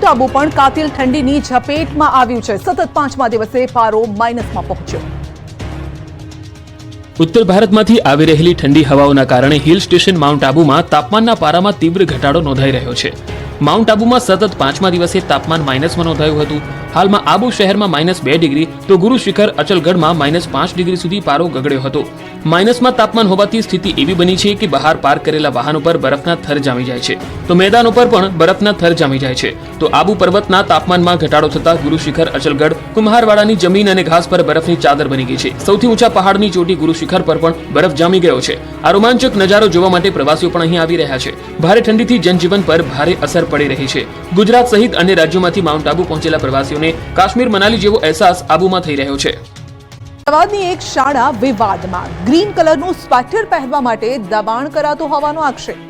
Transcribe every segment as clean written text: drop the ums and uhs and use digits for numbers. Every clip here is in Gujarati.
માઉન્ટ આબુ પણ કાતિલ ઠંડીની ઝપેટમાં આવ્યું છે। સતત 5મા દિવસે પારો માઇનસમાં પહોંચ્યો। ઉત્તર ભારતમાંથી આવી રહેલી ઠંડી હવાઓના કારણે હિલ સ્ટેશન માઉન્ટ આબુમાં તાપમાનના પારામાં તીવ્ર ઘટાડો નોંધાઈ રહ્યો છે। માઉન્ટ આબુમાં સતત 5મા દિવસે તાપમાન માઇનસમાં નોંધાયું હતું। હાલમાં આબુ શહેરમાં -2 ડિગ્રી તો ગુરુ શિખર અચલગઢમાં -5 ડિગ્રી સુધી પારો ગગડ્યો હતો। માઇનસમાં તાપમાન હોવાથી સ્થિતિ એવી બની છે કે બહાર પાર્ક કરેલા વાહનો પર બરફના થર જામી જાય છે તો મેદાનો પર પણ બરફના થર જામી જાય છે। તો આબુ પર્વતના તાપમાનમાં ઘટાડો થતા ગુરુ શિખર અચલગઢ કુમ્હારવાડાની જમીન અને ઘાસ પર બરફની ચાદર બની ગઈ છે। સૌથી ઊંચા પહાડની ચોટી ગુરુ શિખર પર પણ બરફ જામી ગયો છે। આ રોમાંચક નજારો જોવા માટે પ્રવાસીઓ પણ અહીં આવી રહ્યા છે। ભારે ઠંડીથી જનજીવન પર ભારે અસર પડી રહી છે। ગુજરાત સહિત અન્ય રાજ્યોમાંથી માઉન્ટ આબુ પહોંચેલા પ્રવાસીઓને કાશ્મીર મનાલી જેવો અહેસાસ આબુમાં થઈ રહ્યો છે। અમદાવાદની એક શાળા વિવાદમાં। ગ્રીન કલરનું સ્વેટર પહેરવા માટે દબાણ કરાતો હોવાનો આક્ષેપ।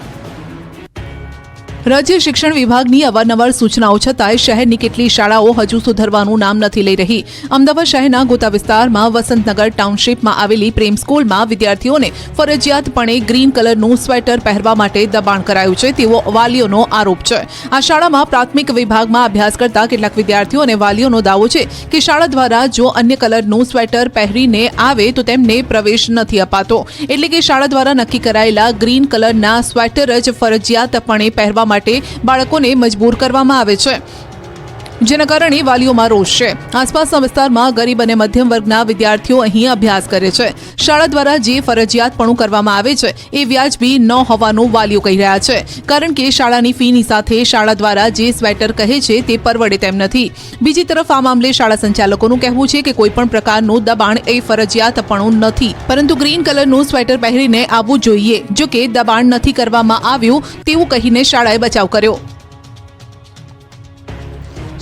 રાજ્ય શિક્ષણ વિભાગની અવારનવાર સૂચનાઓ છતાંય શહેરની કેટલીય શાળાઓ હજુ સુધરવાનું નામ નથી લઈ રહી। અમદાવાદ શહેરના ગોતા વિસ્તારમાં વસંતનગર ટાઉનશીપમાં આવેલી પ્રેમ સ્કૂલમાં વિદ્યાર્થીઓને ફરજિયાતપણે ગ્રીન કલરનું સ્વેટર પહેરવા માટે દબાણ કરાયું છે તેવો વાલીઓનો આરોપ છે। આ શાળામાં પ્રાથમિક વિભાગમાં અભ્યાસ કરતા કેટલાક વિદ્યાર્થીઓ અને વાલીઓનો દાવો છે કે શાળા દ્વારા જો અન્ય કલરનું સ્વેટર પહેરીને આવે તો તેમને પ્રવેશ નથી અપાતો। એટલે કે શાળા દ્વારા નક્કી કરાયેલા ગ્રીન કલરના સ્વેટર જ ફરજિયાતપણે પહેરવા માટે બાળકોને મજબૂર કરવામાં આવે છે, જેના કારણે વાલીઓમાં રોષ છે। આસપાસના વિસ્તારમાં ગરીબ અને મધ્યમ વર્ગના વિદ્યાર્થીઓ અહીં અભ્યાસ કરે છે। શાળા દ્વારા જે ફરજિયાતપણું કરવામાં આવે છે એ વ્યાજબી ન હોવાનું વાલીઓ કહી રહ્યા છે, કારણ કે શાળાની ફીની સાથે શાળા દ્વારા જે સ્વેટર કહે છે તે પરવડે તેમ નથી। બીજી તરફ આ મામલે શાળા સંચાલકોનું કહેવું છે કે કોઈપણ પ્રકારનું દબાણ એ ફરજિયાતપણું નથી, પરંતુ ગ્રીન કલરનું સ્વેટર પહેરીને આવવું જોઈએ। જો કે દબાણ નથી કરવામાં આવ્યું તેવું કહીને શાળાએ બચાવ કર્યો।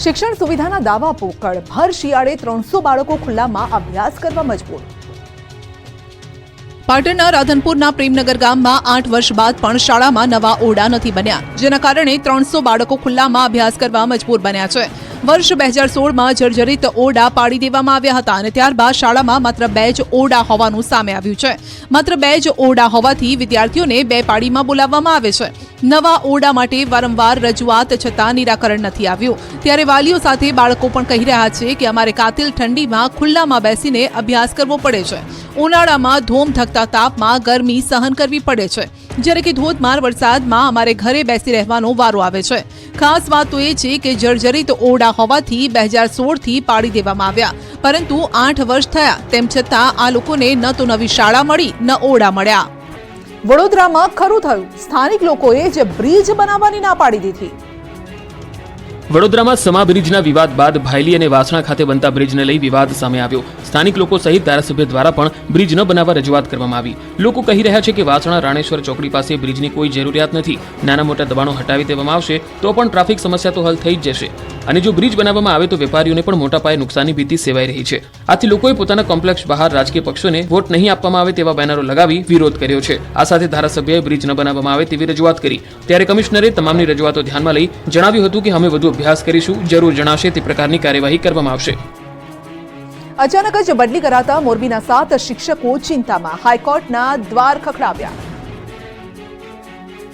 શિક્ષણ સુવિધાના દાવા પોકળ। ભર શિયાળે 300 બાળકો ખુલ્લામાં અભ્યાસ કરવા મજબૂર। પાટણના રાધનપુરના પ્રેમનગર ગામમાં 8 વર્ષ બાદ પણ શાળામાં નવા ઓરડા નથી બન્યા, જેના કારણે 300 બાળકો ખુલ્લામાં અભ્યાસ કરવા મજબૂર બન્યા છે। વર્ષ 2016માં જર્જરિત ઓરડા પાડી દેવામાં આવ્યા હતા અને ત્યારબાદ શાળામાં માત્ર 2 જ ઓરડા હોવાનું સામે આવ્યું છે। માત્ર 2 જ ઓરડા હોવાથી વિદ્યાર્થીઓને 2 પાળીમાં બોલાવવામાં આવે છે। નવા ઓરડા માટે વારંવાર રજૂઆત છતાં નિરાકરણ નથી આવ્યું। ત્યારે વાલીઓ સાથે બાળકો પણ કહી રહ્યા છે કે અમારે કાતિલ ઠંડીમાં ખુલ્લામાં બેસીને અભ્યાસ કરવો પડે છે। ઉનાળામાં ધોમ ધકતા તાપમાં ગરમી સહન કરવી પડે છે, જ્યારે કે ધોધમાર વરસાદમાં અમારે ઘરે બેસી રહેવાનો વારો આવે છે। ખાસ વાત તો એ છે કે જર્જરિત ઓરડા હોવાથી 2016થી પાડી દેવામાં આવ્યા, પરંતુ 8 વર્ષ થયા તેમ છતાં આ લોકોને ન તો નવી શાળા મળી ન ઓરડા મળ્યા। વડોદરામાં ખરું થયું। સ્થાનિક લોકોએ જ બ્રિજ બનાવવાની ના પાડી દીધી। વડોદરામાં સમા બ્રિજના વિવાદ બાદ ભાયલી અને વાસણા ખાતે બનતા બ્રિજને લઈ વિવાદ સામે આવ્યો। સ્થાનિક લોકો સહિત ધારાસભ્ય દ્વારા પણ બ્રિજ ન બનાવવા રજૂઆત કરવામાં આવી। લોકો કહી રહ્યા છે કે વાસણા રાણેશ્વર ચોકડી પાસે બ્રિજની કોઈ જરૂરિયાત નથી। નાના મોટા દબાણો હટાવી દેવામાં આવશે તો પણ ટ્રાફિક સમસ્યા તો હલ થઈ જ જશે, અને જો બ્રિજ બનાવવામાં આવે તો વેપારીઓને પણ મોટા પાયે નુકસાનની ભીતિ સેવાઈ રહી છે। આથી લોકોએ પોતાના કોમ્પ્લેક્સ બહાર રાજકીય પક્ષોને વોટ નહીં આપવામાં આવે તેવા બેનરો લગાવી વિરોધ કર્યો છે। આ સાથે ધારાસભ્યએ બ્રિજ ન બનાવવામાં આવે તેવી રજૂઆત કરી। ત્યારે કમિશનરે તમામની રજૂઆતો ધ્યાનમાં લઈ જણાવ્યું હતું કે અમે વધુ અભ્યાસ કરીશું, જરૂર જણાશે તે પ્રકારની કાર્યવાહી કરવામાં આવશે। અચાનક જ બદલી કરાતા મોરબીના 7 શિક્ષકો ચિંતામાં। હાઈકોર્ટના દ્વાર ખખડાવ્યા।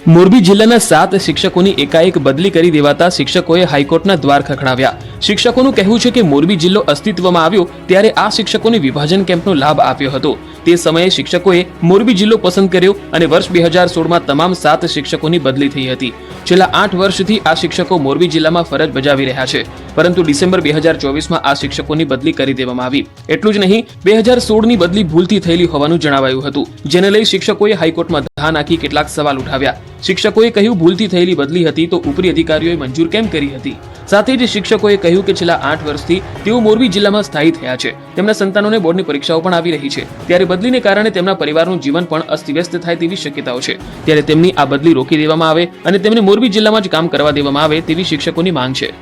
મોરબી જિલ્લાના 7 શિક્ષકોની એકાએક બદલી કરી દેવાતા શિક્ષકોએ હાઈકોર્ટના દ્વાર ખખડાવ્યા। શિક્ષકોનું કહેવું છે કે મોરબી જિલ્લો અસ્તિત્વમાં આવ્યો ત્યારે આ શિક્ષકોને વિભાજન કેમ્પનો લાભ આપ્યો હતો। તે સમયે શિક્ષકોએ મોરબી જિલ્લો પસંદ કર્યો અને વર્ષ 2016માં તમામ 7 શિક્ષકોની બદલી થઈ હતી। છેલ્લા 8 વર્ષથી આ શિક્ષકો મોરબી જિલ્લામાં ફરજ બજાવી રહ્યા છે, પરંતુ ડિસેમ્બર 2024માં આ શિક્ષકોની બદલી કરી દેવામાં આવી। એટલું જ નહીં, 2016ની બદલી ભૂલથી થયેલી હોવાનું જણાવાયું હતું, જેને લઈ શિક્ષકોએ હાઈકોર્ટમાં ધા નાખી કેટલાક સવાલ ઉઠાવ્યા। શિક્ષકોએ કહ્યું ભૂલથી થયેલી બદલી હતી તો ઉપરી અધિકારીઓએ મંજૂર કેમ કરી હતી। સાથે જ શિક્ષકોએ કહ્યું કે છેલ્લા 8 વર્ષથી તેઓ મોરબી જિલ્લામાં સ્થાયી થયા છે। તેમના સંતાનોને બોર્ડની પરીક્ષાઓ પણ આવી રહી છે, ત્યારે બદલીને કારણે તેમના પરિવારનું જીવન પણ અસ્તવ્યસ્ત થાય તેવી શક્યતાઓ છે। ત્યારે તેમની આ બદલી રોકી દેવામાં આવે અને તેમને મોરબી જિલ્લામાં જ કામ કરવા દેવામાં આવે તેવી શિક્ષકોની માંગ છે।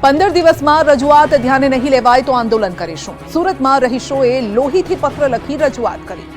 15 દિવસમાં રજૂઆત ધ્યાને નહીં લેવાય તો આંદોલન કરીશું। સુરતમાં રહીશોએ લોહીથી પત્ર લખી રજૂઆત કરી।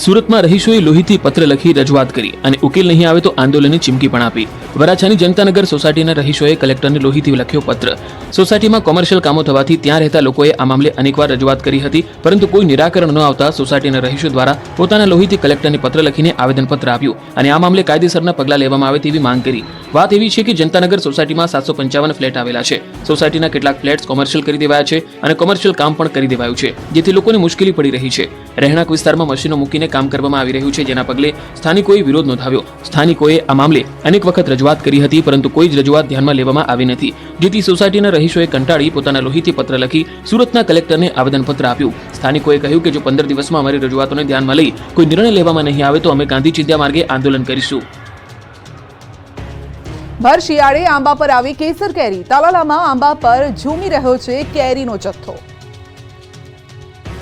સુરતમાં રહીશોએ લોહીથી પત્ર લખી રજૂઆત કરી અને ઉકેલ નહીં આવે તો આંદોલનની ચીમકી પણ આપી। વરાછાની જનતાનગર સોસાયટીના રહીશોએ કલેક્ટરને લોહીથી લખ્યો પત્ર। સોસાયટીમાં કોમર્શિયલ કામો થવાથી ત્યાં રહેતા લોકોએ આ મામલે અનેકવાર રજૂઆત કરી હતી, પરંતુ કોઈ નિરાકરણ ન આવતા સોસાયટીના રહીશો દ્વારા પોતાના લોહીથી કલેક્ટરને પત્ર લખીને આવેદનપત્ર આપ્યું અને આ મામલે કાયદેસરના પગલાં લેવામાં આવે તેવી માંગ કરી. વાત એવી છે કે જનતાનગર સોસાયટીમાં 755 ફ્લેટ આવેલા છે. સોસાયટીના કેટલાક ફ્લેટ્સ કોમર્શિયલ કરી દેવાયા છે અને કોમર્શિયલ કામ પણ કરી દેવાયું છે, જેથી લોકોને મુશ્કેલી પડી રહી છે. રહેણાંક વિસ્તારમાં મશીનો મૂકીને કામ કરવામાં આવી રહ્યું છે, જેના પગલે સ્થાનિકોએ વિરોધ નોંધાવ્યો. સ્થાનિકોએ આ મામલે અનેક વખત રજૂઆત કરી હતી, પરંતુ કોઈ જ રજૂઆત ધ્યાનમાં લેવામાં આવી નથી, જેથી સોસાયટીના રહીશોએ કંટાળી પોતાના લોહીથી પત્ર લખી સુરતના કલેક્ટરને આવેદનપત્ર આપ્યું. સ્થાનિકોએ કહ્યું કે જો 15 દિવસમાં અમારી રજૂઆતોને ધ્યાનમાં લઈ કોઈ નિર્ણય લેવામાં નહીં આવે તો અમે ગાંધી ચિંધ્યા માર્ગે આંદોલન કરીશું. ભર શિયાળે આંબા પર આવી કેસર કેરી. તાલાલામાં આંબા પર ઝૂમી રહ્યો છે કેરીનો જથ્થો.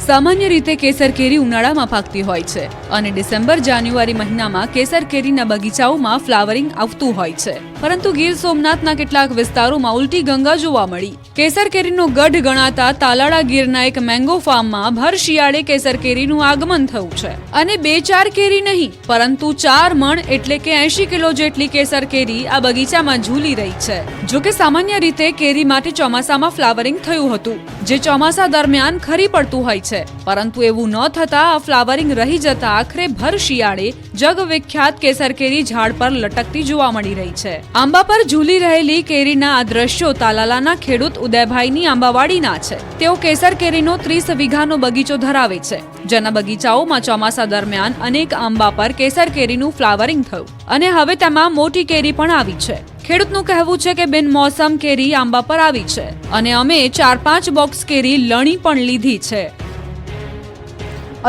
સામાન્ય રીતે કેસર કેરી ઉનાળામાં પાકતી હોય છે અને ડિસેમ્બર-જાન્યુઆરી મહિનામાં કેસર કેરીના બગીચાઓમાં ફ્લાવરિંગ આવતું હોય છે, પરંતુ ગીર સોમનાથના કેટલાક વિસ્તારોમાં ઉલટી ગંગા જોવા મળી. કેસર કેરીનો ગઢ ગણાતા તાલાળા ગીરના એક મેંગો ફાર્મમાં ભર શિયાળે કેસર કેરીનું આગમન થયું છે અને 2-4 કેરી નહીં, પરંતુ 4 મણ એટલે કે 80 કિલો જેટલી કેસર કેરી આ બગીચામાં ઝૂલી રહી છે. જોકે સામાન્ય રીતે કેરી માટે ચોમાસામાં ફ્લાવરિંગ થયું હતું, જે ચોમાસા દરમિયાન ખરી પડતું હોય છે, પરંતુ એવું ન થતા આ ફ્લાવરિંગ રહી જતા આખરે ભર શિયાળે જગવિખ્યાત કેસર કેરી ઝાડ પર લટકતી જોવા મળી રહી છે. આંબા પર ઝૂલી રહેલી કેરીના આ દ્રશ્યો તાલાલાના ખેડૂત ઉદયભાઈની આંબાવાડીના છે. તેઓ કેસર કેરીનો 30 વીઘાનો બગીચો ધરાવે છે, જેના બગીચાઓમાં ચોમાસા દરમિયાન અનેક આંબા પર કેસર કેરીનું ફ્લાવરિંગ થયું અને હવે તેમાં મોટી કેરી પણ આવી છે. ખેડૂતનું કહેવું છે કે બિનમોસમ કેરી આંબા પર આવી છે અને અમે 4-5 બોક્સ કેરી લણી પણ લીધી છે.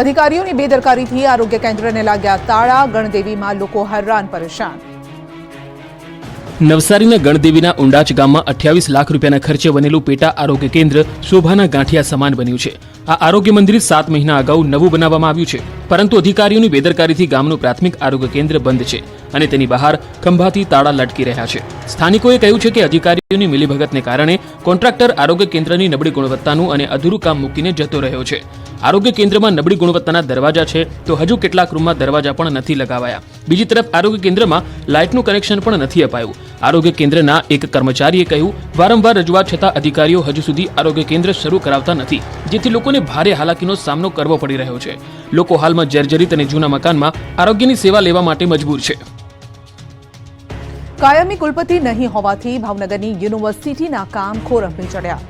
અધિકારીઓની બેદરકારીથી આરોગ્ય કેન્દ્રને લાગ્યા તાળા. ગણદેવીમાં લોકો હેરાન પરેશાન. નવસારીના ગણદેવીના ઉંડાચ ગામમાં 28 લાખ રૂપિયાના ખર્ચે બનેલું પેટા આરોગ્ય કેન્દ્ર શોભાના ગાંઠિયા સમાન બન્યું છે. આ આરોગ્ય મંદિર 7 મહિના અગાઉ નવું બનાવવામાં આવ્યું છે, પરંતુ અધિકારીઓની બેદરકારીથી ગામનું પ્રાથમિક આરોગ્ય કેન્દ્ર બંધ છે અને તેની બહાર ખંભાથી તાળા લટકી રહ્યા છે. સ્થાનિકોએ કહ્યું છે કે અધિકારીઓની મિલીભગતને કારણે કોન્ટ્રાક્ટર આરોગ્ય કેન્દ્રની નબળી ગુણવત્તાનું અને અધૂરું કામ મૂકીને જતો રહ્યો છે. આરોગ્ય કેન્દ્રમાં નબળી ગુણવત્તાના દરવાજા છે તો હજુ કેટલાક રૂમમાં દરવાજા પણ નથી લગાવાયા. બીજી તરફ આરોગ્ય કેન્દ્રમાં લાઇટનું કનેક્શન પણ નથી અપાયું. આરોગ્ય કેન્દ્રના એક કર્મચારીએ કહ્યું, વારંવાર રજૂઆત છતાં અધિકારીઓ હજુ સુધી આરોગ્ય કેન્દ્ર શરૂ કરાવતા નથી, જેથી લોકોને ભારે હાલાકીનો સામનો કરવો પડી રહ્યો છે. લોકો હાલમાં જર્જરિત અને જૂના મકાનમાં આરોગ્યની સેવા લેવા માટે મજબૂર છે. કાયમી કુલપતિ નહીં હોવાથી ભાવનગરની યુનિવર્સિટીના કામ ખોરંભે ચડ્યા.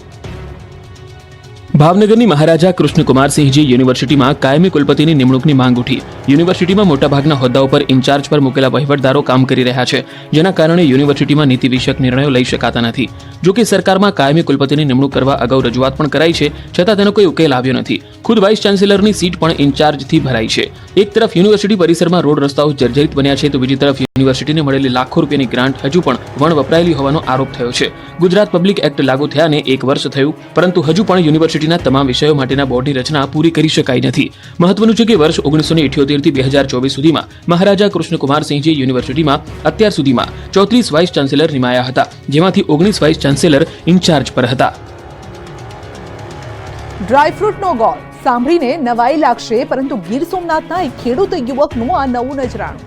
ભાવનગરની મહારાજા કૃષ્ણકુમારસિંહજી યુનિવર્સિટીમાં કાયમી કુલપતિની નિમણૂકની માંગ ઉઠી. યુનિવર્સિટીમાં મોટાભાગના હોદ્દાઓ પર ઇન્ચાર્જ પર મૂકેલા વહીવટદારો કામ કરી રહ્યા છે, જેના કારણે યુનિવર્સિટીમાં નીતિ વિષયક નિર્ણયો લઈ શકાતા નથી. જો કે સરકારમાં કાયમી કુલપતિની નિમણૂક કરવા અગાઉ રજૂઆત પણ કરાઈ છે, છતાં તેનો કોઈ ઉકેલ આવ્યો નથી. ખુદ વાઇસ ચાન્સેલરની સીટ પણ ઇન્ચાર્જથી ભરાઈ છે. એક તરફ યુનિવર્સિટી પરિસરમાં રોડ રસ્તાઓ જર્જરિત બન્યા છે, તો બીજી તરફ યુનિવર્સિટીને મળેલી લાખો રૂપિયાની ગ્રાન્ટ હજુ પણ વણ વપરાયેલી હોવાનો આરોપ થયો છે. ગુજરાત પબ્લિક એક્ટ લાગુ થયાને 1 વર્ષ થયું, પરંતુ હજુ પણ યુનિવર્સિટીના તમામ વિષયો માટેના બોર્ડની રચના પૂરી કરી શકાઈ નથી. મહત્વનું છે કે વર્ષ 1978 થી 2024 સુધીમાં મહારાજા કૃષ્ણકુમારસિંહજી યુનિવર્સિટીમાં અત્યાર સુધીમાં 34 વાઇસ ચાન્સેલર નિમાયા હતા, જેમાંથી 19 વાઇસ ચાન્સેલર ઇન્ચાર્જ પર હતા. ડ્રાયફ્રૂટનો ગોળ સાંભળીને નવાઈ લાગશે, પરંતુ ગીર સોમનાથના એક ખેડૂત યુવકનું આ નવું નજરાણું.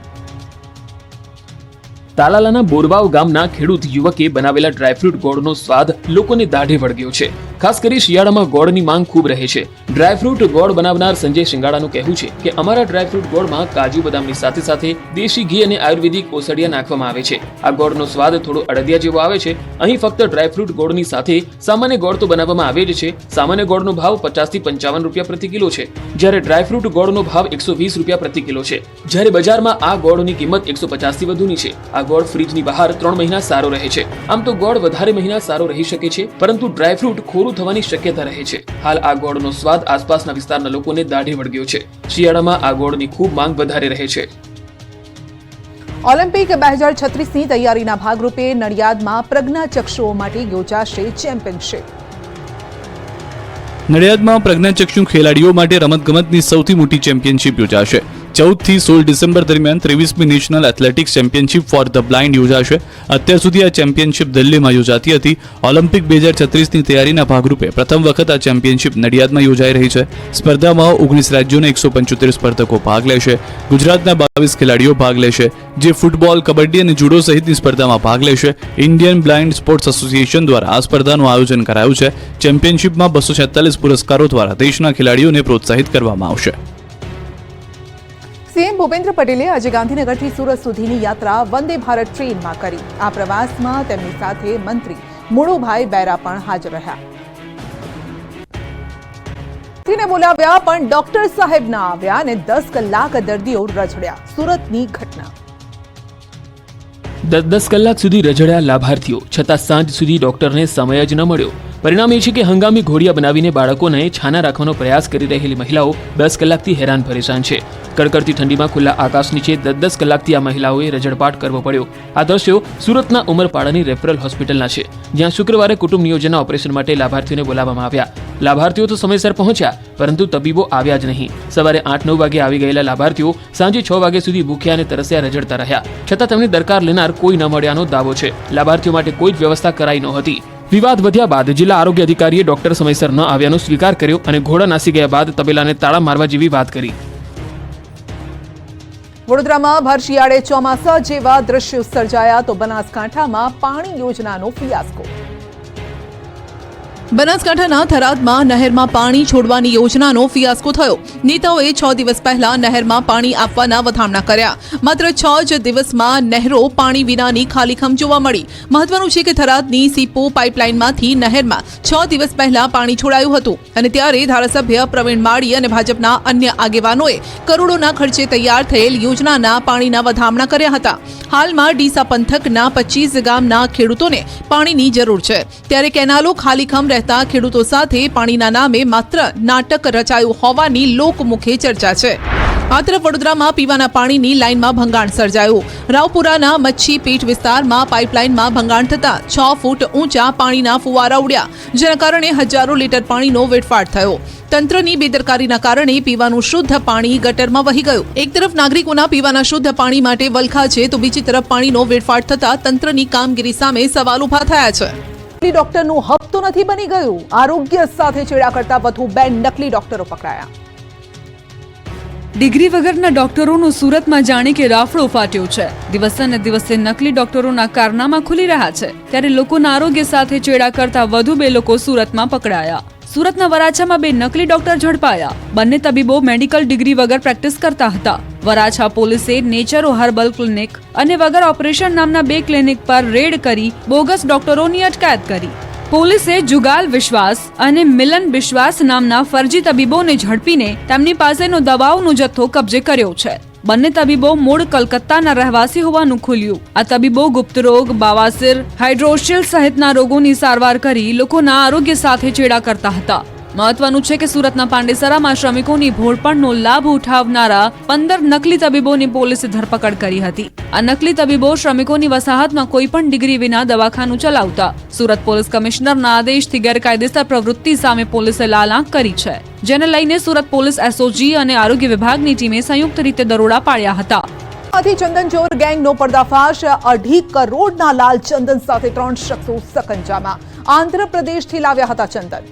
તાલાલાના બોરવાવ ગામના ખેડૂત યુવકે બનાવેલા ડ્રાયફ્રૂટ ગોળનો સ્વાદ લોકોને દાઢે વળગ્યો છે. ખાસ કરી શિયાળામાં ગોળની માંગ ખૂબ રહે છે. ડ્રાયફ્રૂટ ગોળ બનાવનાર સંજય શિંગાડાનું કહેવું છે કે અમારા ડ્રાયફ્રૂટ ગોળમાં કાજુ બદામની સાથે સાથે દેશી ઘી અને આયુર્વેદિક ઓસડિયા નાખવામાં આવે છે. આ ગોળનો સ્વાદ થોડો અડદિયા જેવો આવે છે. અહીં ફક્ત ડ્રાયફ્રૂટ ગોળની સાથે સામાન્ય ગોળ તો બનાવવામાં આવે જ છે. સામાન્ય ગોળનો ભાવ 50 થી 55 રૂપિયા પ્રતિ કિલો છે, જ્યારે ડ્રાયફ્રૂટ ગોળનો ભાવ 120 રૂપિયા પ્રતિ કિલો છે, જ્યારે બજારમાં આ ગોળની કિંમત 150 થી વધુની છે. આ ગોળ ફ્રીજની બહાર 3 મહિના સારો રહે છે. આમ તો ગોળ વધારે મહિના સારો રહી શકે છે, પરંતુ ડ્રાયફ્રૂટ ખોરું થવાની શક્યતા રહે છે. હાલ આ ગોળનો સ્વાદ આસપાસના વિસ્તારના લોકોને દાઢે વળગ્યો છે. શિયાળામાં આ ગોળની ખૂબ માંગ વધારે રહે છે. ઓલિમ્પિક 2036ની તૈયારીના ભાગરૂપે નડિયાદમાં પ્રજ્ઞાચક્ષુઓ માટે યોજાશે ચેમ્પિયનશિપ. નડિયાદમાં પ્રજ્ઞાચક્ષુ ખેલાડીઓ માટે રમતગમતની સૌથી મોટી ચેમ્પિયનશિપ યોજાશે. 14 થી 16 ડિસેમ્બર દરમિયાન 23મી national athletics championship for the blind યોજાશે. અત્યાર સુધી આ ચેમ્પિયનશિપ દિલ્હીમાં યોજાતી હતી. ઓલિમ્પિક 2036ની તૈયારીના ભાગરૂપે પ્રથમ વખત આ ચેમ્પિયનશિપ નડિયાદમાં યોજાઈ રહી છે. સ્પર્ધામાં 19 રાજ્યોના 175 સ્પર્ધકો ભાગ લેશે. ગુજરાતના 22 ખેલાડીઓ ભાગ લેશે, જે ફૂટબોલ, કબડ્ડી અને જુડો સહિતની સ્પર્ધામાં ભાગ લેશે. ઇન્ડિયન બ્લાઇન્ડ સ્પોર્ટ્સ એસોસિએશન દ્વારા આ સ્પર્ધાનું આયોજન કરાયું છે. ચેમ્પિયનશિપમાં 246 પુરસ્કારો દ્વારા દેશના ખેલાડીઓને પ્રોત્સાહિત કરવામાં આવશે. સીએમ ભૂપેન્દ્ર પટેલે આજે ગાંધીનગરથી સુરત સુધીની યાત્રા વંદે ભારત ટ્રેનમાં કરી. આ પ્રવાસમાં તેમની સાથે મંત્રી મુળુભાઈ બેરા પણ હાજર રહ્યા. મંત્રીને બોલાવ્યા પણ ડોક્ટર સાહેબ ના આવ્યા અને 10 કલાક દર્દીઓ રઝળ્યા. સુરતની ઘટના. 10 કલાક સુધી રઝળ્યા લાભાર્થીઓ, છતાં સાંજ સુધી ડોક્ટરને સમય જ ન મળ્યો. પરિણામ એ છે કે હંગામી ઘોડિયા બનાવીને બાળકોને છાના રાખવાનો પ્રયાસ કરી રહેલી મહિલાઓ 10 કલાકથી હેરાન પરેશાન છે. કડકડતી ઠંડીમાં ખુલ્લા આકાશ નીચે 10 કલાકથી આ મહિલાઓએ રઝળપાટ કરવો પડ્યો. આ દ્રશ્યો સુરતના ઉમરપાડાની રેફરલ હોસ્પિટલના છે, જ્યાં શુક્રવારે કુટુંબ નિયોજનના ઓપરેશન માટે લાભાર્થીઓને બોલાવવામાં આવ્યા. લાભાર્થીઓ તો સમયસર પહોંચ્યા, પરંતુ તબીબો આવ્યા જ નહીં. સવારે 8-9 વાગે આવી ગયેલા લાભાર્થીઓ સાંજે 6 વાગ્યા સુધી ભૂખ્યા અને તરસ્યા રઝળતા રહ્યા, છતાં તેમને દરકાર લેનાર કોઈ ન મળ્યાનો દાવો છે. લાભાર્થીઓ માટે કોઈ જ વ્યવસ્થા કરાઈ નહોતી. વિવાદ વધ્યા બાદ જિલ્લા આરોગ્ય અધિકારીએ ડોક્ટર સમયસર ન આવ્યાનો સ્વીકાર કર્યો અને ઘોડા નાસી ગયા બાદ તબેલાને તાળા મારવા જેવી વાત કરી. વડોદરામાં ભર શિયાળે ચોમાસા જેવા દ્રશ્યો સર્જાયા તો બનાસકાંઠામાં પાણી યોજનાનો ફિયાસ્કો. બનાસકાંઠાના થરાદમાં નહેરમાં પાણી છોડવાની યોજનાનો ફિયાસ્કો થયો. નેતાઓએ 6 દિવસ પહેલા નહેરમાં પાણી આપવાના વથામણા કર્યા. માત્ર 6 જ દિવસમાં નહેરો પાણી વિનાની ખાલીખમ જોવા મળી. મહત્વનું છે કે થરાદની સીપો પાઇપલાઇનમાંથી નહેરમાં 6 દિવસ પહેલા પાણી છોડાયું હતું અને ત્યારે ધારાસભ્ય પ્રવીણ માળી અને ભાજપના અન્ય આગેવાનોએ કરોડોના ખર્ચે તૈયાર થયેલ યોજનાના પાણીના વધામણા કર્યા હતા. હાલમાં ડીસા પંથકના 25 ગામના ખેડૂતોને પાણીની જરૂર છે, ત્યારે કેનાલો ખાલીખમ રહેતા ખેડૂતો સાથે પાણીના નામે માત્ર નાટક રચાયું હોવાની લોકમુખે ચર્ચા છે. આ તરફ વડોદરામાં પીવાના પાણીની લાઇનમાં ભંગાણ સર્જાયું. રાવપુરાના મચ્છી પેટ વિસ્તારમાં પાઇપલાઇનમાં ભંગાણ થતા 6 ફૂટ ઊંચા પાણીના ફુવારા ઉડ્યા, જેના કારણે હજારો લીટર પાણીનો વેડફાટ થયો. તંત્રની બેદરકારીના કારણે પીવાનું શુદ્ધ પાણી ગટરમાં વહી ગયું. એક તરફ નાગરિકોના પીવાના શુદ્ધ પાણી માટે વલખા છે, તો બીજી તરફ પાણીનો વેડફાટ થતા તંત્રની કામગીરી સામે સવાલ ઉભા થયા છે. નકલી ડોક્ટરનું હબ તો નથી બની ગયું. આરોગ્ય સાથે ચેડા કરતા વધુ 2 નકલી ડોક્ટરો પકડાયા. ડિગ્રી વગરના ડોક્ટરોનો સુરતમાં જાણે કે રાફડો ફાટ્યો છે. દિવસે ને દિવસે નકલી ડોક્ટરોના કારનામા ખુલી રહ્યા છે, ત્યારે લોકોના આરોગ્ય સાથે ચેડા કરતા વધુ 2 લોકો સુરતમાં પકડાયા. સુરતના વરાછામાં 2 નકલી ડોક્ટર ઝડપાયા. બંને તબીબો મેડિકલ ડિગ્રી વગર પ્રેક્ટિસ કરતા હતા. વરાછા પોલીસે નેચરો હર્બલ ક્લિનિક અને વગર ઓપરેશન નામના 2 ક્લિનિક પર રેડ કરી બોગસ ડોક્ટરોની અટકાયત કરી. પોલીસે જુગાલ વિશ્વાસ અને મિલન વિશ્વાસ નામના ફરજી તબીબોને ઝડપીને તેમની પાસેનો દવાઓનો જથ્થો કબજે કર્યો છે. બંને તબીબો મૂળ કલકત્તાના રહેવાસી હોવાનું ખુલ્યું. આ તબીબો ગુપ્ત રોગ, બાવાસીર, હાઇડ્રોશિયલ સહિતના રોગોની સારવાર કરી લોકોના આરોગ્ય સાથે ચેડા કરતા હતા. મહત્વનું છે કે સુરતના પાંડેસરામાં શ્રમિકોની ભોળપણનો લાભ ઉઠાવનારા 15 નકલી તબીબોની પોલીસે ધરપકડ કરી હતી. આ નકલી તબીબો શ્રમિકોની વસાહતમાં કોઈ પણ ડિગ્રી વિના દવાખાનું ચલાવતા. સુરત પોલીસ કમિશનરના આદેશથી ગેરકાયદેસર પ્રવૃત્તિ સામે પોલીસે લાલ આંખ કરી છે, જેને લઈને સુરત પોલીસ એસઓજી અને આરોગ્ય વિભાગની ટીમે સંયુક્ત રીતે દરોડા પાડ્યા હતા. ચંદનચોર ગેંગનો પર્દાફાશ. 2.5 કરોડના લાલ ચંદન સાથે 3 શખ્સો સકંજામાં. આંધ્રપ્રદેશથી લાવ્યા હતા ચંદન.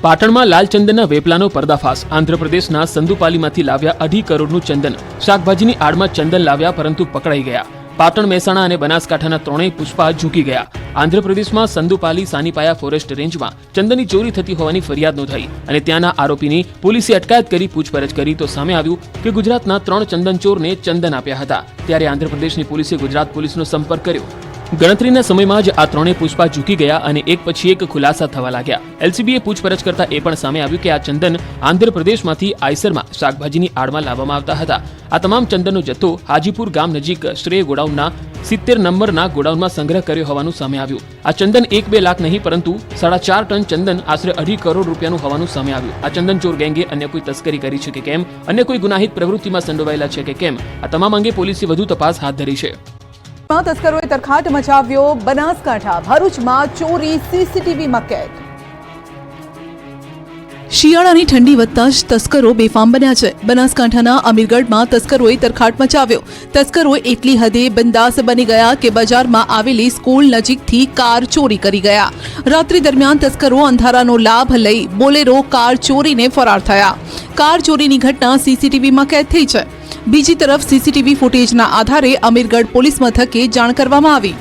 પાટણમાં લાલચંદનના વેપલાનો પર્દાફાશ. આંધ્રપ્રદેશના સંદુપાલીમાંથી લાવ્યા 2.5 કરોડનું ચંદન. શાકભાજીની આડમાં ચંદન લાવ્યા, પરંતુ પકડાઈ ગયા. પાટણ, મહેસાણા અને બનાસકાંઠાના 3 પુષ્પા ઝૂકી ગયા. આંધ્રપ્રદેશમાં સંદુપાલી સાનીપાયા ફોરેસ્ટ રેન્જમાં ચંદનની ચોરી થતી હોવાની ફરિયાદ નોંધાઈ અને ત્યાંના આરોપીની પોલીસે અટકાયત કરી પૂછપરછ કરી તો સામે આવ્યું કે ગુજરાતના 3 ચંદનચોરને ચંદન આપ્યા હતા. ત્યારે આંધ્રપ્રદેશની પોલીસે ગુજરાત પોલીસનો સંપર્ક કર્યો. ગણતરીના સમયમાં જ આ 3 પુષ્પા ઝૂકી ગયા અને એક પછી એક ખુલાસા થવા લાગ્યા. એલસીબીએ પૂછપરછ કરતા એ પણ સામે આવ્યું કે આ ચંદન આંધ્રપ્રદેશમાંથી આઈસરમાં શાકભાજીની આડમાં લાવવામાં આવતા હતા. આ તમામ ચંદનનો જથ્થો હાજીપુર ગામ નજીક શ્રેય ગોડાઉનના 70 નંબરના ગોડાઉનમાં સંગ્રહ કર્યો હોવાનું સામે આવ્યું. આ ચંદન 1-2 લાખ નહીં, પરંતુ 4.5 ટન ચંદન આશરે 2.5 કરોડ રૂપિયાનું હોવાનું સામે આવ્યું. આ ચંદનચોર ગેંગે અન્ય કોઈ તસ્કરી કરી છે કે કેમ, અન્ય કોઈ ગુનાહિત પ્રવૃત્તિમાં સંડોવાયેલા છે કે કેમ, આ તમામ અંગે પોલીસે વધુ તપાસ હાથ ધરી છે. તસ્કરોએ તરખાટ મચાવ્યો. બનાસકાંઠા ભરૂચમાં ચોરી સીસીટીવીમાં કેદ. શિયાળાની ઠંડી વધતા જ તસ્કરો બેફામ બન્યા છે. બનાસકાંઠાના અમીરગઢમાં તસ્કરોએ તરખાટ મચાવ્યો. તસ્કરો એટલી હદે બંદાસ બની ગયા કે બજારમાં આવેલી સ્કૂલ નજીકથી કાર ચોરી કરી ગયા. રાત્રિ દરમિયાન તસ્કરો અંધારાનો લાભ લઈ બોલેરો કાર ચોરીને ફરાર થયા. કાર ચોરીની ઘટના સીસીટીવીમાં કેદ થઈ છે. બીજી તરફ સીસીટીવી ફૂટેજના આધારે અમીરગઢ પોલીસ મથકે જાણ કરવામાં આવી.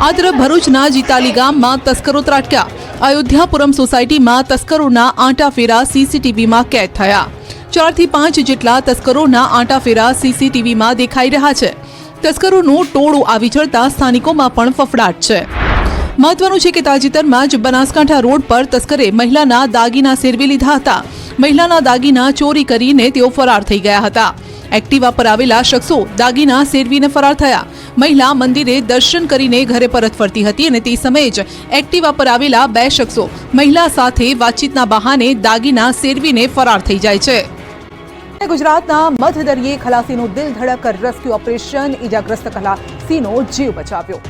આ તરફ ભરૂચના જીતાલી ગામમાં તસ્કરો ત્રાટક્યા. અયોધ્યાપુરમ સોસાયટીમાં તસ્કરોના આંટાફેરા સીસીટીવીમાં કેદ થયા. 4 થી 5 જેટલા તસ્કરોના આંટાફેરા સીસીટીવીમાં દેખાઈ રહ્યા છે. તસ્કરોનું ટોળું આવી ચડતા સ્થાનિકોમાં પણ ફફડાટ છે. મહત્વનું છે કે તાજેતરમાં જ બનાસકાંઠા રોડ પર તસ્કરે મહિલાના દાગીના સેરવી લીધા હતા. મહિલાના દાગીના ચોરી કરીને તેઓ ફરાર થઈ ગયા હતા. એક્ટિવા પર આવેલા શખ્સો દાગીના સેરવીને ફરાર થયા. મહિલા મંદિરે દર્શન કરીને ઘરે પરત ફરતી હતી અને તે સમયે જ એક્ટિવા પર આવેલા 2 શખ્સો મહિલા સાથે વાતચીતના બહાને દાગીના સેરવીને ફરાર થઈ જાય છે. ગુજરાતના મધદરિયે ખલાસીનું દિલ ધડક રેસ્ક્યુ ઓપરેશન, ઈજાગ્રસ્ત ખલાસીનો જીવ બચાવ્યો.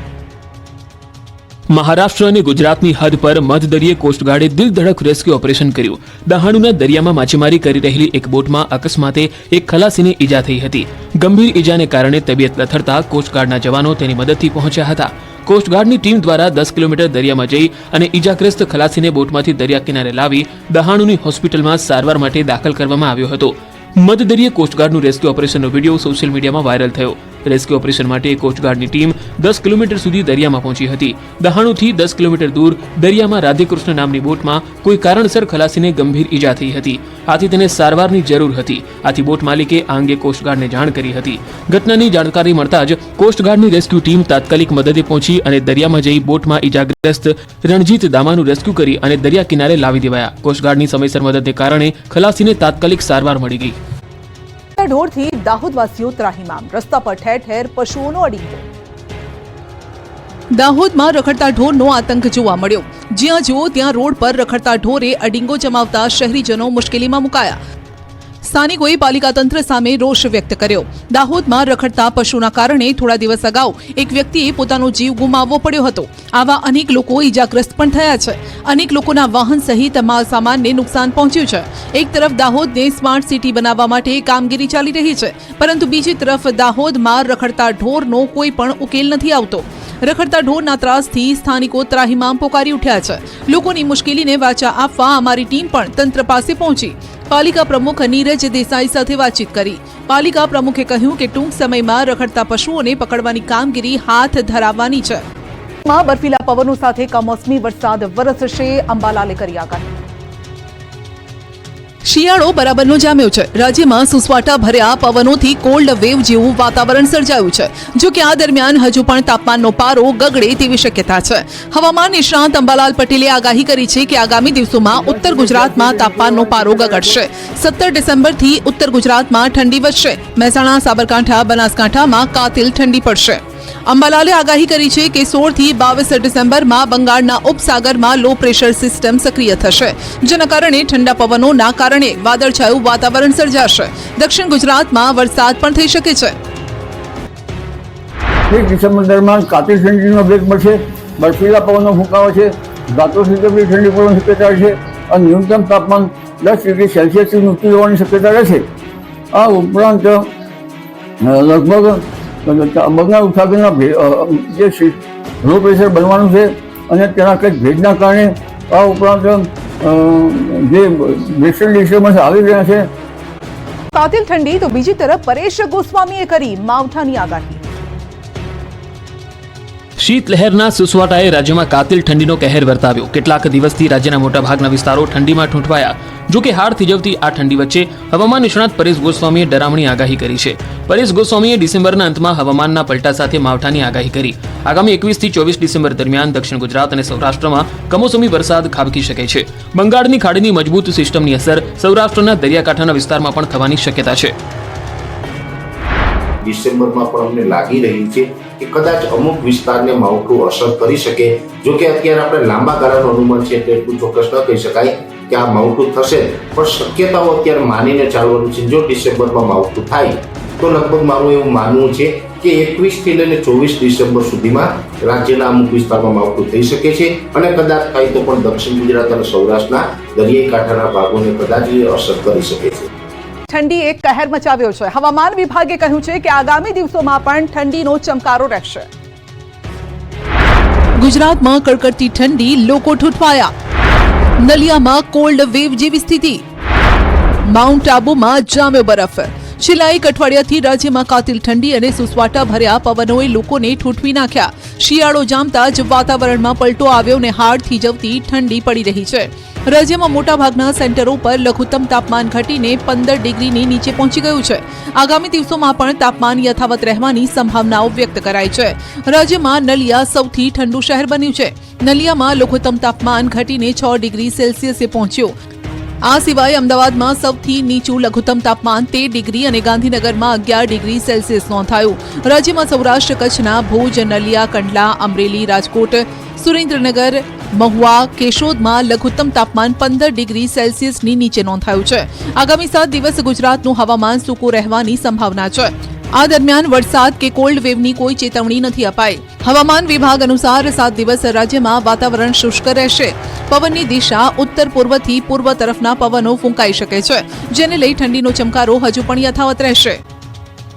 મહારાષ્ટ્ર અને ગુજરાતની હદ પર મધદરિયે કોસ્ટગાર્ડે દિલધડક રેસ્ક્યુ ઓપરેશન કર્યું. દહાણુના દરિયામાં માછીમારી કરી રહેલી એક બોટમાં અકસ્માતે એક ખલાસીને ઈજા થઈ હતી. ગંભીર ઈજાને કારણે તબિયત લથડતા કોસ્ટગાર્ડના જવાનો તેની મદદથી પહોંચ્યા હતા. કોસ્ટગાર્ડની ટીમ દ્વારા 10 કિલોમીટર દરિયામાં જઈ અને ઈજાગ્રસ્ત ખલાસીને બોટમાંથી દરિયા કિનારે લાવી દહાણુની હોસ્પિટલમાં સારવાર માટે દાખલ કરવામાં આવ્યો હતો. મધદરિયે કોસ્ટગાર્ડનું રેસ્ક્યુ ઓપરેશનનો વિડીયો સોશિયલ મીડિયામાં વાયરલ થયો. રેસ્ક્યુ ઓપરેશન માટે કોસ્ટગાર્ડની ટીમ 10 કિલોમીટર સુધી દરિયામાં પહોંચી હતી. દહાણુથી 10 કિલોમીટર દૂર દરિયામાં રાધેકૃષ્ણ નામની બોટમાં કોઈ કારણસર ખલાસીને ગંભીર ઈજા થઈ હતી. આથી તેને સારવારની જરૂર હતી. આથી બોટ માલિકે આ અંગે કોસ્ટગાર્ડને જાણ કરી હતી. ઘટનાની જાણકારી મળતા જ કોસ્ટગાર્ડની રેસ્ક્યુ ટીમ તાત્કાલિક મદદે પહોંચી અને દરિયામાં જઈ બોટમાં ઈજાગ્રસ્ત રણજીત દામાનું રેસ્ક્યુ કરી અને દરિયા કિનારે લાવી દેવાયા. કોસ્ટગાર્ડની સમયસર મદદને કારણે ખલાસીને તાત્કાલિક સારવાર મળી ગઈ. ઢોરથી દાહોદવાસીઓ ત્રાહિમામ. રસ્તા પર ઠેર ઠેર પશુઓનો અડીંગો. દાહોદમાં રખડતા ઢોરનો આતંક જોવા મળ્યો. જ્યાં જુઓ ત્યાં રોડ પર રખડતા ઢોરે અડીંગો જમાવતા શહેરીજનો મુશ્કેલીમાં મુકાયા. સ્થાનિકોએ પાલિકા તંત્ર સામે રોષ વ્યક્ત કર્યો. દાહોદમાં રખડતા પશુના કારણે થોડા દિવસ અગાઉ એક વ્યક્તિએ પોતાનો જીવ ગુમાવવો પડ્યો હતો. આવા અનેક લોકો ઈજાગ્રસ્ત પણ થયા છે. અનેક લોકોના વાહન સહિત માલ સામાનને નુકસાન પહોંચ્યું છે. એક તરફ દાહોદને સ્માર્ટ સિટી બનાવવા માટે કામગીરી ચાલી રહી છે, પરંતુ બીજી તરફ દાહોદમાં રખડતા ઢોરનો કોઈ પણ ઉકેલ નથી આવતો. રખડતા ઢોરના ત્રાસથી સ્થાનિકો ત્રાહિમામ પોકારી ઉઠ્યા છે. લોકોની મુશ્કેલીને વાચા આપવા અમારી ટીમ પણ તંત્ર પાસે પહોંચી. પાલિકા પ્રમુખ નીરજ દેસાઈ સાથે વાતચીત કરી. પાલિકા પ્રમુખે કહ્યું કે ટૂંક સમયમાં રખડતા પશુઓને પકડવાની કામગીરી હાથ ધરાવવાની છે. બર્ફીલા પવનો સાથે કમોસમી વરસાદ વરસશે, અંબાલાલે કરી આગાહી. શિયાળો બરાબરનો જામ્યો છે. રાજ્યમાં સુસવાટા ભર્યા પવનોથી કોલ્ડ વેવ જેવું વાતાવરણ સર્જાયું છે. જો કે આ દરમિયાન હજુ પણ તાપમાનનો પારો ગગડે તેવી શક્યતા છે. હવામાન નિષ્ણાંત અંબાલાલ પટેલે આગાહી કરી છે કે આગામી દિવસોમાં ઉત્તર ગુજરાતમાં તાપમાનનો પારો ગગડશે. 17 ડિસેમ્બરથી ઉત્તર ગુજરાતમાં ઠંડી વધશે. મહેસાણા, સાબરકાંઠા, બનાસકાંઠામાં કાતિલ ઠંડી પડશે. અંબાલાલે આગાહી કરી છે કે 16 થી 22 ડિસેમ્બરમાં બંગાળના ઉપસાગરમાં લો પ્રેશર સિસ્ટમ સક્રિય થશે, જેના કારણે ઠંડા પવનોના કારણે વાદળછાયું વાતાવરણ સર્જાશે. દક્ષિણ ગુજરાતમાં વરસાદ પણ થઈ શકે છે. 1 ડિસેમ્બર દરમિયાન કાતિલ ઠંડીનો બ્રેક મળશે. બર્ફીલા પવનનો ફૂંકાવો છે. રાતો સુધી ઠંડી પડવાની શક્યતા છે અને ન્યૂનતમ તાપમાન 10 ડિગ્રી સેલ્સિયસથી ઊંચું જવાની શક્યતા રહેશે. આ ઉપરાંત લગભગ બંગાળ ઉપસાગરના જે લો પ્રેશર બનવાનું છે અને તેના કંઈક ભેજના કારણે આ ઉપરાંત જે વેસ્ટર્ન ડિસ્ટર્બન્સ આવી રહ્યા છે. કાતિલ ઠંડી તો બીજી તરફ પરેશ ગોસ્વામીએ કરી માવઠાની આગાહી. શીતલહેરના સુસવાટાએ રાજ્યમાં કાતિલ ઠંડીનો કહેર વર્તાવ્યો. કેટલાક દિવસથી રાજ્યના મોટાભાગના વિસ્તારો ઠંડીમાં ઠૂંઠવાયા. જો કે હાડ થીજવતી આ ઠંડી વચ્ચે હવામાન નિષ્ણાત પરેશ ગોસ્વામીએ ડરામણી આગાહી કરી છે. પરેશ ગોસ્વામીએ ડિસેમ્બરના અંતમાં હવામાનના પલટા સાથે માવઠાની આગાહી કરી. આગામી 21 થી 24 ડિસેમ્બર દરમિયાન દક્ષિણ ગુજરાત અને સૌરાષ્ટ્રમાં કમોસમી વરસાદ ખાબકી શકે છે. બંગાળની ખાડીની મજબૂત સિસ્ટમની અસર સૌરાષ્ટ્રના દરિયાકાંઠાના વિસ્તારમાં પણ થવાની શક્યતા છે. ડિસેમ્બરમાં પણ અમને લાગી રહ્યું છે કે કદાચ અમુક વિસ્તારને માવઠું અસર કરી શકે. જો કે અત્યારે આપણે લાંબા ગાળાનું અનુમાન છે એટલે એટલું ચોક્કસ ન કહી શકાય કે આ માવઠું થશે, પણ શક્યતાઓ અત્યારે માનીને ચાલવાનું છે. જો ડિસેમ્બરમાં માવઠું થાય તો લગભગ મારું એવું માનવું છે કે 21 થી લઈને 24 ડિસેમ્બર સુધીમાં રાજ્યના અમુક વિસ્તારમાં માવઠું થઈ શકે છે અને કદાચ થાય તો પણ દક્ષિણ ગુજરાત અને સૌરાષ્ટ્રના દરિયાઈ કાંઠાના ભાગોને કદાચ એ અસર કરી શકે છે. ઠંડી એક કહેર મચાવ્યો છે. હવામાન વિભાગે કહ્યું છે કે આગામી દિવસોમાં પણ ઠંડીનો ચમકારો રહેશે. ગુજરાતમાં કડકડતી ઠંડી, લોકો ઠૂંઠવાયા. નલિયામાં કોલ્ડ વેવ જેવી સ્થિતિ. માઉન્ટ આબુમાં જામ્યો બરફ. છેલ્લા એક અઠવાડિયાથી રાજ્યમાં કાતિલ ઠંડી અને સુસવાટા ભર્યા પવનોએ લોકોને ઠૂંઠવી નાખ્યા. શિયાળો જામતા જ વાતાવરણમાં પલટો આવ્યો અને હાડ થીજવતી ઠંડી પડી રહી છે. રાજ્યમાં મોટાભાગના સેન્ટરો પર લઘુત્તમ તાપમાન ઘટીને 15 ડિગ્રીની નીચે પહોંચી ગયું છે. આગામી દિવસોમાં પણ તાપમાન યથાવત રહેવાની સંભાવનાઓ વ્યક્ત કરાઈ છે. રાજ્યમાં નલિયા સૌથી ઠંડુ શહેર બન્યું છે. નલિયામાં લઘુત્તમ તાપમાન ઘટીને 6 ડિગ્રી સેલ્સિયસે પહોંચ્યું. આ સિવાય અમદાવાદમાં સૌથી નીચું લઘુત્તમ તાપમાન 13 ડિગ્રી અને ગાંધીનગરમાં 11 ડિગ્રી સેલ્સિયસ નોંધાયું. રાજ્યમાં સૌરાષ્ટ્ર કચ્છના ભુજ, નલિયા, કંડલા, અમરેલી, રાજકોટ, સુરેન્દ્રનગર, મહુવા, કેશોદમાં લઘુત્તમ તાપમાન 15 ડિગ્રી સેલ્સિયસની નીચે નોંધાયું છે. આગામી 7 દિવસ ગુજરાતનું હવામાન સૂકું રહેવાની સંભાવના છે. આ દરમિયાન વરસાદ કે કોલ્ડ વેવની કોઈ ચેતવણી નથી અપાઈ. હવામાન વિભાગ અનુસાર 7 દિવસ રાજ્યમાં વાતાવરણ શુષ્ક રહેશે. પવનની દિશા ઉત્તર પૂર્વથી પૂર્વ તરફના પવનો ફૂંકાઈ શકે છે, જેને લઈ ઠંડીનો ચમકારો હજુ પણ યથાવત રહેશે.